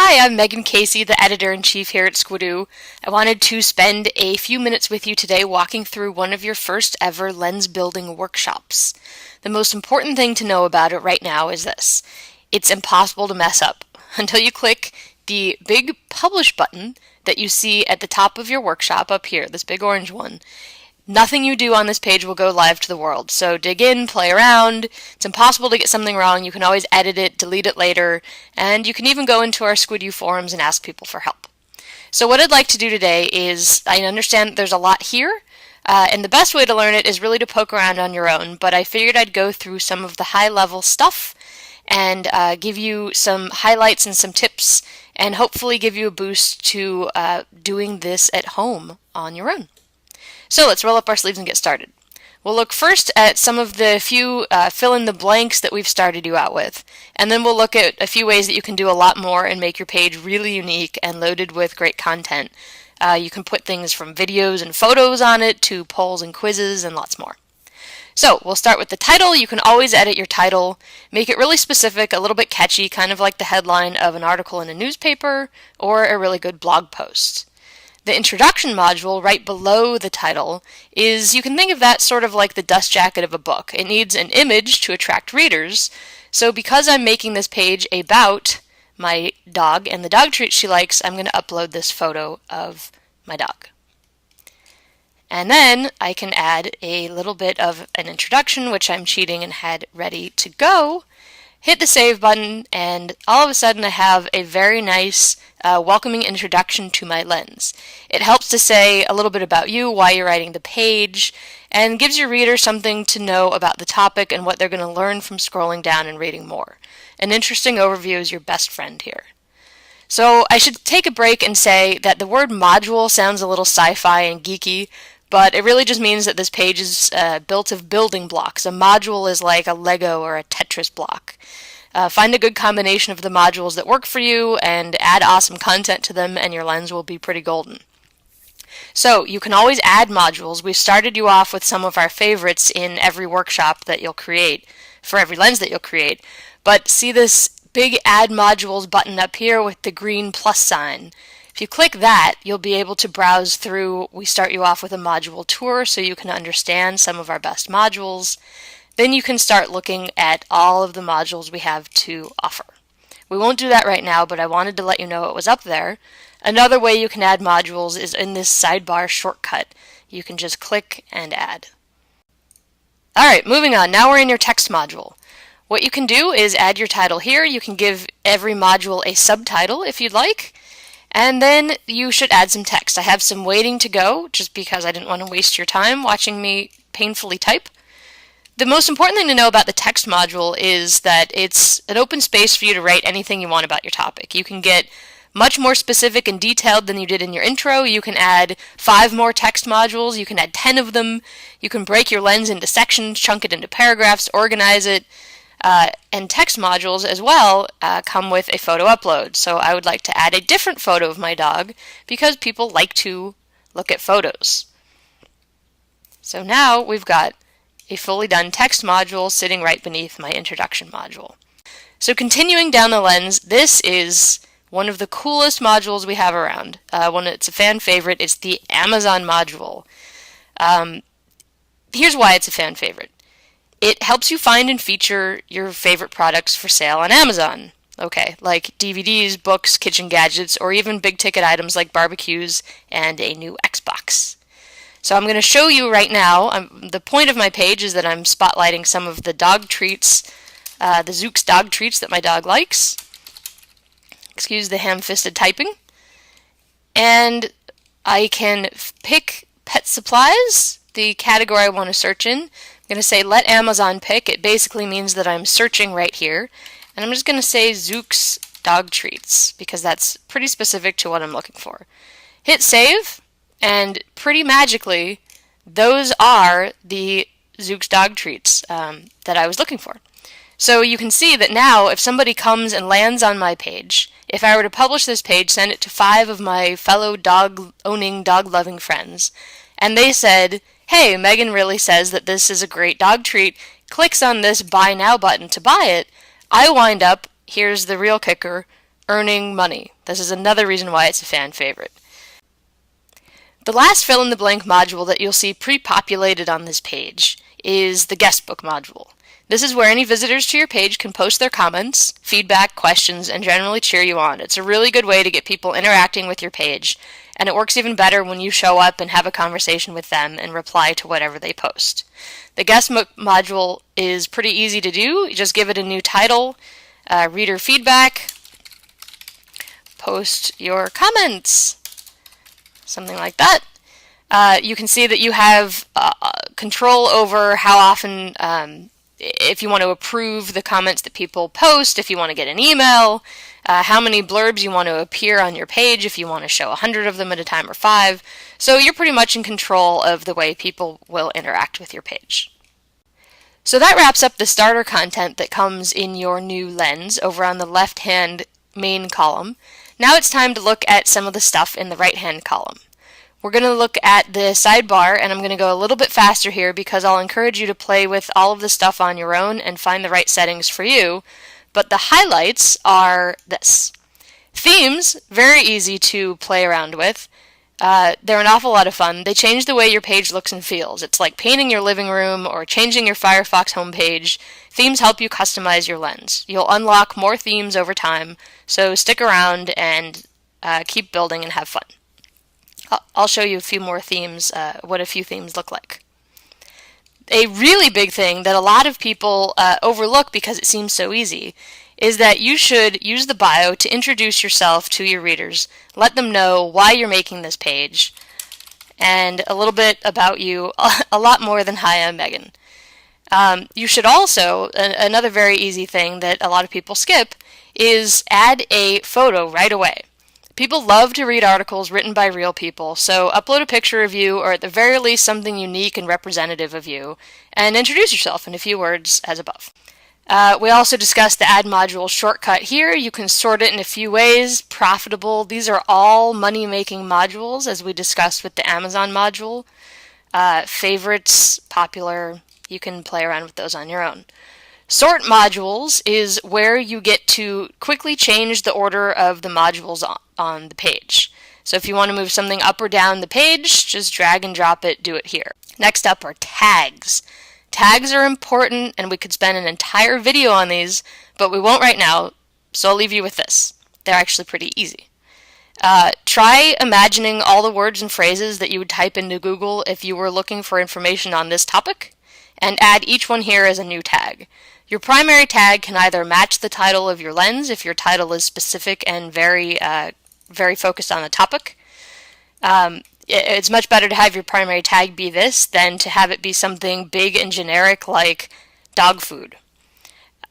Hi, I'm Megan Casey, the editor-in-chief here at Squidoo. I wanted to spend a few minutes with you today walking through one of your first ever lens building workshops. The most important thing to know about it right now is this. It's impossible to mess up until you click the big publish button that you see at the top of your workshop up here, this big orange one. Nothing you do on this page will go live to the world, so dig in, play around. It's impossible to get something wrong. You can always edit it, delete it later, and you can even go into our Squidoo forums and ask people for help. So what I'd like to do today is, I understand there's a lot here, and the best way to learn it is really to poke around on your own, but I figured I'd go through some of the high-level stuff and give you some highlights and some tips, and hopefully give you a boost to doing this at home on your own. So let's roll up our sleeves and get started. We'll look first at some of the few fill-in-the-blanks that we've started you out with, and then we'll look at a few ways that you can do a lot more and make your page really unique and loaded with great content. You can put things from videos and photos on it to polls and quizzes and lots more. So we'll start with the title. You can always edit your title, make it really specific, a little bit catchy, kind of like the headline of an article in a newspaper or a really good blog post. The introduction module right below the title is, you can think of that sort of like the dust jacket of a book. It needs an image to attract readers, so because I'm making this page about my dog and the dog treats she likes, I'm going to upload this photo of my dog. And then I can add a little bit of an introduction, which I'm cheating and had ready to go. Hit the save button, and all of a sudden I have a very nice welcoming introduction to my lens. It helps to say a little bit about you, why you're writing the page, and gives your reader something to know about the topic and what they're going to learn from scrolling down and reading more. An interesting overview is your best friend here. So I should take a break and say that the word module sounds a little sci-fi and geeky, but it really just means that this page is built of building blocks. A module is like a Lego or a Tetris block. Find a good combination of the modules that work for you and add awesome content to them, and your lens will be pretty golden. So you can always add modules. We've started you off with some of our favorites in every workshop that you'll create, for every lens that you'll create. But see this big Add Modules button up here with the green plus sign. If you click that, you'll be able to browse through. We start you off with a module tour so you can understand some of our best modules. Then you can start looking at all of the modules we have to offer. We won't do that right now, but I wanted to let you know it was up there. Another way you can add modules is in this sidebar shortcut. You can just click and add. Alright, moving on. Now we're in your text module. What you can do is add your title here. You can give every module a subtitle if you'd like. And then you should add some text. I have some waiting to go, just because I didn't want to waste your time watching me painfully type. The most important thing to know about the text module is that it's an open space for you to write anything you want about your topic. You can get much more specific and detailed than you did in your intro. You can add 5 more text modules. You can add 10 of them. You can break your lens into sections, chunk it into paragraphs, organize it. And text modules as well come with a photo upload. So I would like to add a different photo of my dog because people like to look at photos. So now we've got a fully done text module sitting right beneath my introduction module. So continuing down the lens, this is one of the coolest modules we have around. It's a fan favorite. It's the Amazon module. Here's why it's a fan favorite. It helps you find and feature your favorite products for sale on Amazon. Okay, like DVDs, books, kitchen gadgets, or even big-ticket items like barbecues and a new Xbox. So I'm going to show you right now, the point of my page is that I'm spotlighting some of the dog treats, the Zooks dog treats that my dog likes. Excuse the ham-fisted typing. And I can pick pet supplies, the category I want to search in. I'm going to say let Amazon pick. It basically means that I'm searching right here. And I'm just going to say Zooks dog treats because that's pretty specific to what I'm looking for. Hit save, and pretty magically those are the Zooks dog treats that I was looking for. So you can see that now if somebody comes and lands on my page, if I were to publish this page, send it to 5 of my fellow dog-owning, dog-loving friends, and they said, hey, Megan really says that this is a great dog treat, clicks on this buy now button to buy it, I wind up, here's the real kicker, earning money. This is another reason why it's a fan favorite. The last fill-in-the-blank module that you'll see pre-populated on this page is the guestbook module. This is where any visitors to your page can post their comments, feedback, questions, and generally cheer you on. It's a really good way to get people interacting with your page, and it works even better when you show up and have a conversation with them and reply to whatever they post. The guestbook module is pretty easy to do. You just give it a new title, reader feedback, post your comments, something like that. You can see that you have control over how often, if you want to approve the comments that people post, if you want to get an email, how many blurbs you want to appear on your page, if you want to show 100 of them at a time or 5. So you're pretty much in control of the way people will interact with your page. So that wraps up the starter content that comes in your new lens over on the left-hand main column. Now it's time to look at some of the stuff in the right-hand column. We're going to look at the sidebar, and I'm going to go a little bit faster here because I'll encourage you to play with all of the stuff on your own and find the right settings for you. But the highlights are this. Themes, very easy to play around with. They're an awful lot of fun. They change the way your page looks and feels. It's like painting your living room or changing your Firefox homepage. Themes help you customize your lens. You'll unlock more themes over time, so stick around and keep building and have fun. I'll show you a few more themes, what a few themes look like. A really big thing that a lot of people overlook because it seems so easy is that you should use the bio to introduce yourself to your readers, let them know why you're making this page, and a little bit about you, a lot more than "Hi, I'm Megan." You should also, another very easy thing that a lot of people skip, is add a photo right away. People love to read articles written by real people, so upload a picture of you, or at the very least something unique and representative of you, and introduce yourself in a few words as above. We also discussed the add module shortcut here. You can sort it in a few ways. Profitable, these are all money-making modules, as we discussed with the Amazon module. Favorites, popular, you can play around with those on your own. Sort modules is where you get to quickly change the order of the modules on the page. So if you want to move something up or down the page, just drag and drop it, do it here. Next up are tags. Tags are important, and we could spend an entire video on these, but we won't right now, so I'll leave you with this. They're actually pretty easy. Try imagining all the words and phrases that you would type into Google if you were looking for information on this topic, and add each one here as a new tag. Your primary tag can either match the title of your lens if your title is specific and very focused on the topic. It's much better to have your primary tag be this than to have it be something big and generic like dog food.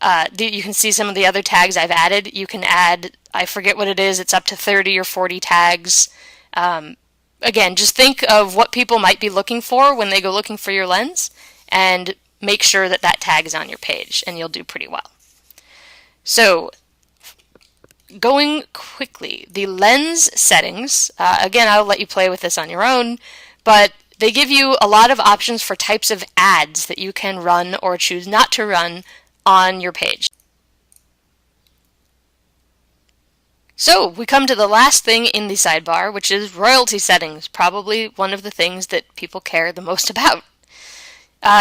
You can see some of the other tags I've added. You can add, I forget what it is, it's up to 30 or 40 tags. Again, just think of what people might be looking for when they go looking for your lens, and make sure that that tag is on your page, and you'll do pretty well. So, going quickly, the lens settings, again, I'll let you play with this on your own, but they give you a lot of options for types of ads that you can run or choose not to run on your page. So, we come to the last thing in the sidebar, which is royalty settings, probably one of the things that people care the most about.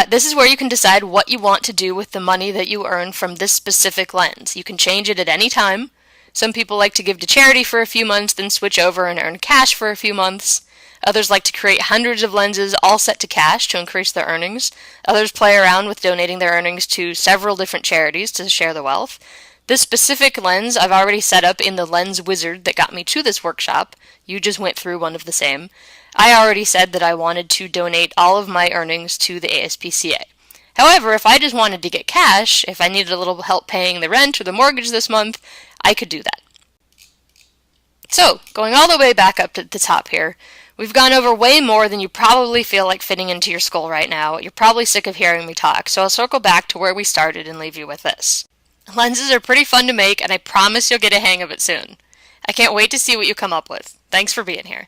This is where you can decide what you want to do with the money that you earn from this specific lens. You can change it at any time. Some people like to give to charity for a few months, then switch over and earn cash for a few months. Others like to create hundreds of lenses all set to cash to increase their earnings. Others play around with donating their earnings to several different charities to share the wealth. This specific lens I've already set up in the lens wizard that got me to this workshop. You just went through one of the same. I already said that I wanted to donate all of my earnings to the ASPCA. However, if I just wanted to get cash, if I needed a little help paying the rent or the mortgage this month, I could do that. So, going all the way back up to the top here, we've gone over way more than you probably feel like fitting into your skull right now. You're probably sick of hearing me talk, so I'll circle back to where we started and leave you with this. Lenses are pretty fun to make, and I promise you'll get a hang of it soon. I can't wait to see what you come up with. Thanks for being here.